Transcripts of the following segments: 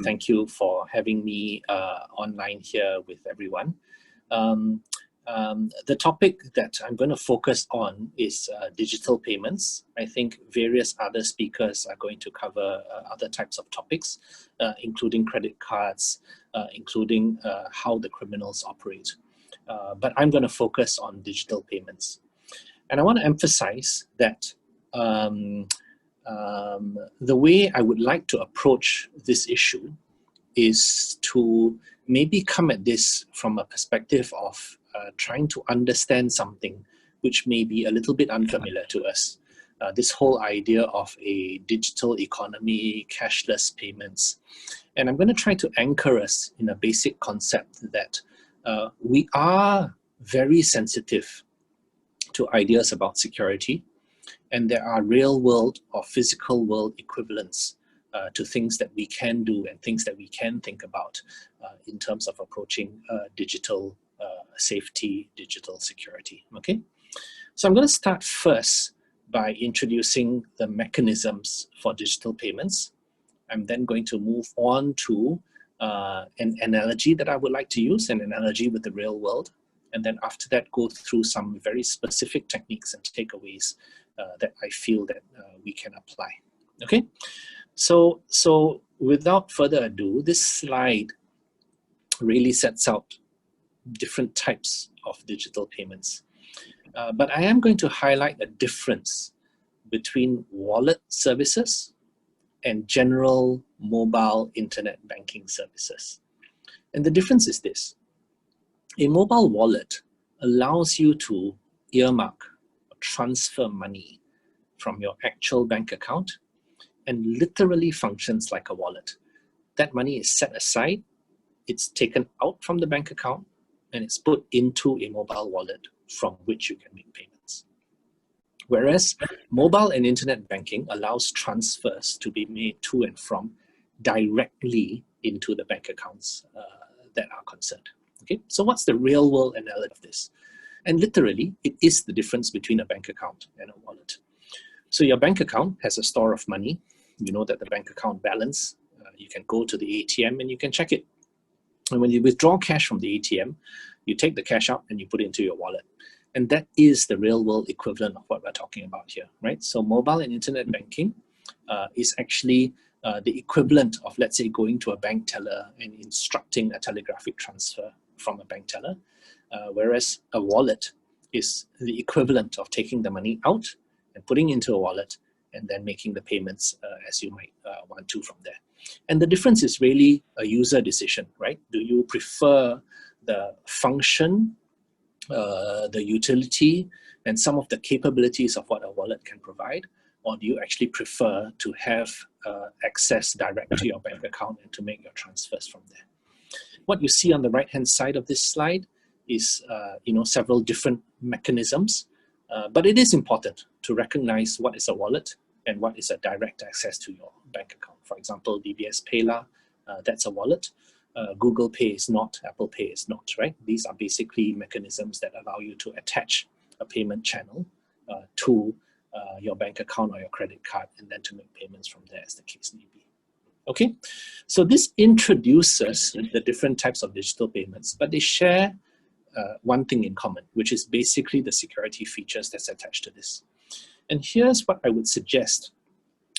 thank you for having me online here with everyone. The topic that I'm going to focus on is digital payments. I think various other speakers are going to cover other types of topics, including credit cards, including how the criminals operate. But I'm going to focus on digital payments. And I want to emphasize that the way I would like to approach this issue is to maybe come at this from a perspective of trying to understand something which may be a little bit unfamiliar to us. This whole idea of a digital economy, cashless payments. And I'm going to try to anchor us in a basic concept that we are very sensitive to ideas about security, and there are real world or physical world equivalents to things that we can do and things that we can think about in terms of approaching digital safety, digital security. Okay, so I'm going to start first by introducing the mechanisms for digital payments. I'm then going to move on to an analogy that I would like to use, an analogy with the real world. And then after that, go through some very specific techniques and takeaways that I feel that we can apply. Okay, so without further ado, this slide really sets out different types of digital payments. But I am going to highlight a difference between wallet services and general mobile internet banking services. And the difference is this. A mobile wallet allows you to earmark or transfer money from your actual bank account and literally functions like a wallet. That money is set aside, it's taken out from the bank account, and it's put into a mobile wallet from which you can make payments. Whereas mobile and internet banking allows transfers to be made to and from directly into the bank accounts that are concerned. Okay, so what's the real world analogy of this? And literally, it is the difference between a bank account and a wallet. So your bank account has a store of money. You know that the bank account balance, you can go to the ATM and you can check it. And when you withdraw cash from the ATM, you take the cash out and you put it into your wallet. And that is the real world equivalent of what we're talking about here, right? So mobile and internet banking is actually the equivalent of, let's say, going to a bank teller and instructing a telegraphic transfer from a bank teller, whereas a wallet is the equivalent of taking the money out and putting into a wallet and then making the payments as you might want to from there. And the difference is really a user decision, right? Do you prefer the function, the utility, and some of the capabilities of what a wallet can provide, or do you actually prefer to have access direct to your bank account and to make your transfers from there? What you see on the right-hand side of this slide is several different mechanisms, but it is important to recognize what is a wallet and what is a direct access to your bank account. For example, DBS PayLah, that's a wallet. Google Pay is not, Apple Pay is not, right? These are basically mechanisms that allow you to attach a payment channel to your bank account or your credit card and then to make payments from there as the case may be. Okay, so this introduces the different types of digital payments, but they share one thing in common, which is basically the security features that's attached to this. And here's what I would suggest.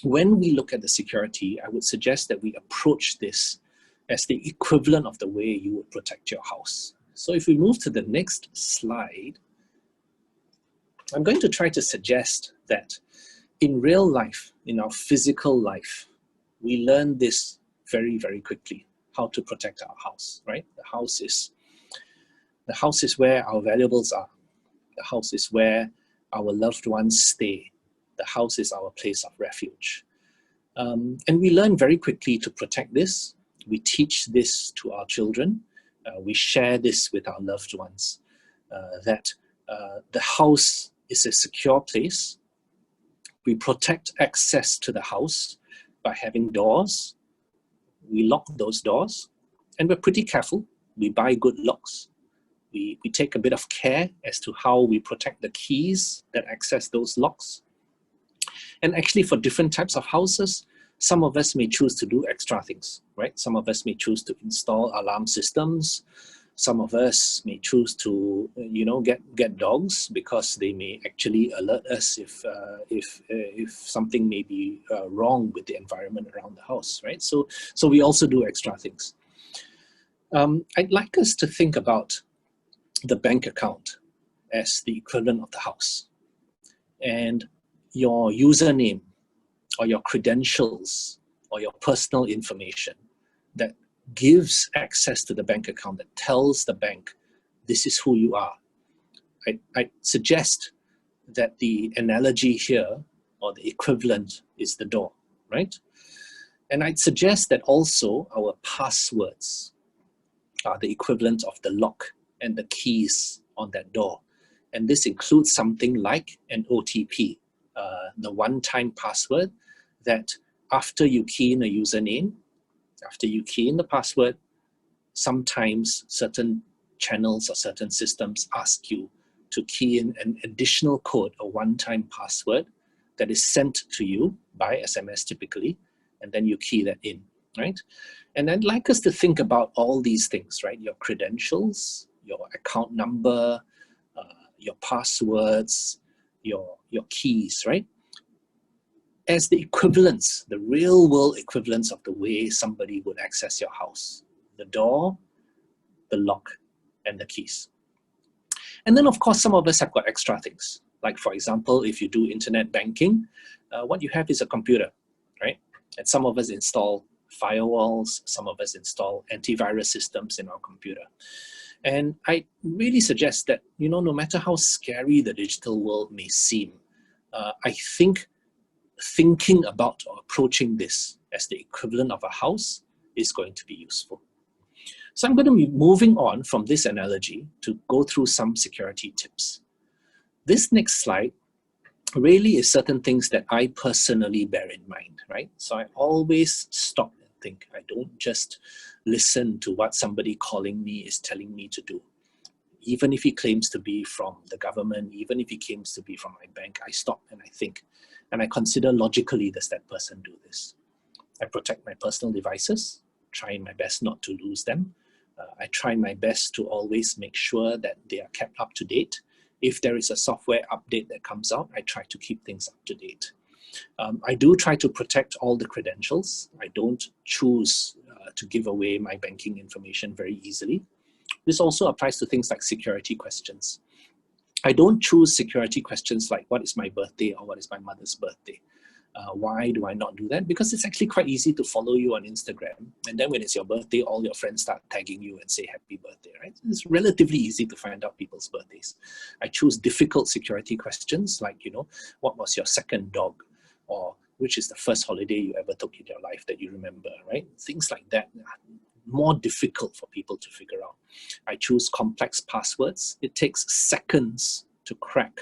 When we look at the security, I would suggest that we approach this as the equivalent of the way you would protect your house. So if we move to the next slide, I'm going to try to suggest that in real life, in our physical life, we learn this very, very quickly, how to protect our house, right? The house is where our valuables are. The house is where our loved ones stay. The house is our place of refuge. And we learn very quickly to protect this. We teach this to our children. We share this with our loved ones, that the house is a secure place. We protect access to the house by having doors. We lock those doors, and we're pretty careful. We buy good locks. We take a bit of care as to how we protect the keys that access those locks. And actually for different types of houses, Some of us may choose to do extra things, right? Some of us may choose to install alarm systems. Some of us may choose to, get dogs because they may actually alert us if something may be wrong with the environment around the house, right? So we also do extra things. I'd like us to think about the bank account as the equivalent of the house, and your username or your credentials or your personal information that gives access to the bank account, that tells the bank this is who you are. I suggest that the analogy here, or the equivalent, is the door, right? And I'd suggest that also our passwords are the equivalent of the lock and the keys on that door. And this includes something like an OTP, the one-time password that after you key in a username, after you key in the password, sometimes certain channels or certain systems ask you to key in an additional code, a one-time password that is sent to you by SMS typically, and then you key that in, right? And I'd like us to think about all these things, right? Your credentials, your account number, your passwords, your keys, right? As the equivalents, the real world equivalents of the way somebody would access your house. The door, the lock, and the keys. And then of course, some of us have got extra things. Like for example, if you do internet banking, what you have is a computer, right? And some of us install firewalls, some of us install antivirus systems in our computer. And I really suggest that, no matter how scary the digital world may seem, I think thinking about or approaching this as the equivalent of a house is going to be useful. So I'm going to be moving on from this analogy to go through some security tips. This next slide really is certain things that I personally bear in mind, right? So I always stop and think. I don't just listen to what somebody calling me is telling me to do. Even if he claims to be from the government, even if he claims to be from my bank, I stop and I think. And I consider logically, does that person do this? I protect my personal devices, trying my best not to lose them. I try my best to always make sure that they are kept up to date. If there is a software update that comes out, I try to keep things up to date. I do try to protect all the credentials. I don't choose to give away my banking information very easily. This also applies to things like security questions. I don't choose security questions like what is my birthday or what is my mother's birthday. Why do I not do that? Because it's actually quite easy to follow you on Instagram. And then when it's your birthday, all your friends start tagging you and say happy birthday, right? It's relatively easy to find out people's birthdays. I choose difficult security questions like, what was your second dog? Or which is the first holiday you ever took in your life that you remember, right? Things like that are more difficult for people to figure out. I choose complex passwords. It takes seconds to crack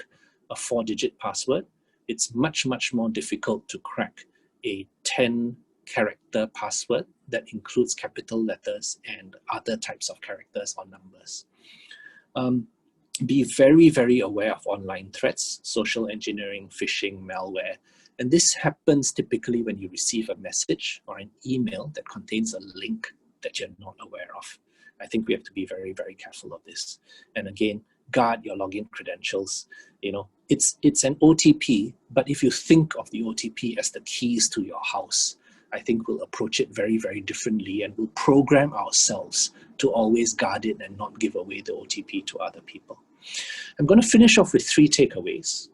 a 4-digit password. It's much, much more difficult to crack a 10-character password that includes capital letters and other types of characters or numbers. Be very, very aware of online threats, social engineering, phishing, malware. And this happens typically when you receive a message or an email that contains a link that you're not aware of. I think we have to be very, very careful of this. And again, guard your login credentials. It's an OTP, but if you think of the OTP as the keys to your house, I think we'll approach it very, very differently, and we'll program ourselves to always guard it and not give away the OTP to other people. I'm going to finish off with 3 takeaways,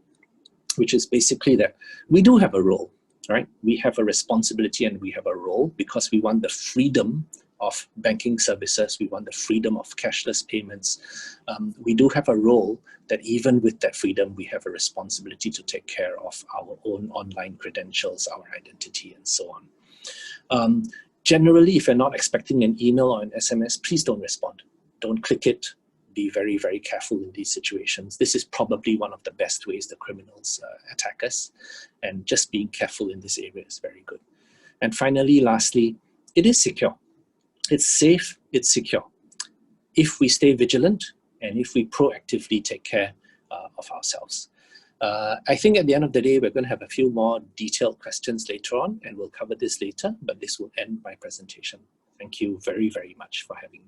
which is basically that we do have a role, right? We have a responsibility and we have a role because we want the freedom of banking services. We want the freedom of cashless payments. We do have a role that even with that freedom, we have a responsibility to take care of our own online credentials, our identity, and so on. Generally, if you're not expecting an email or an SMS, please don't respond. Don't click it. Be very, very careful in these situations. This is probably one of the best ways the criminals attack us. And just being careful in this area is very good. And finally, lastly, it is secure. It's safe, it's secure. If we stay vigilant and if we proactively take care of ourselves. I think at the end of the day, we're going to have a few more detailed questions later on, and we'll cover this later, but this will end my presentation. Thank you very, very much for having me.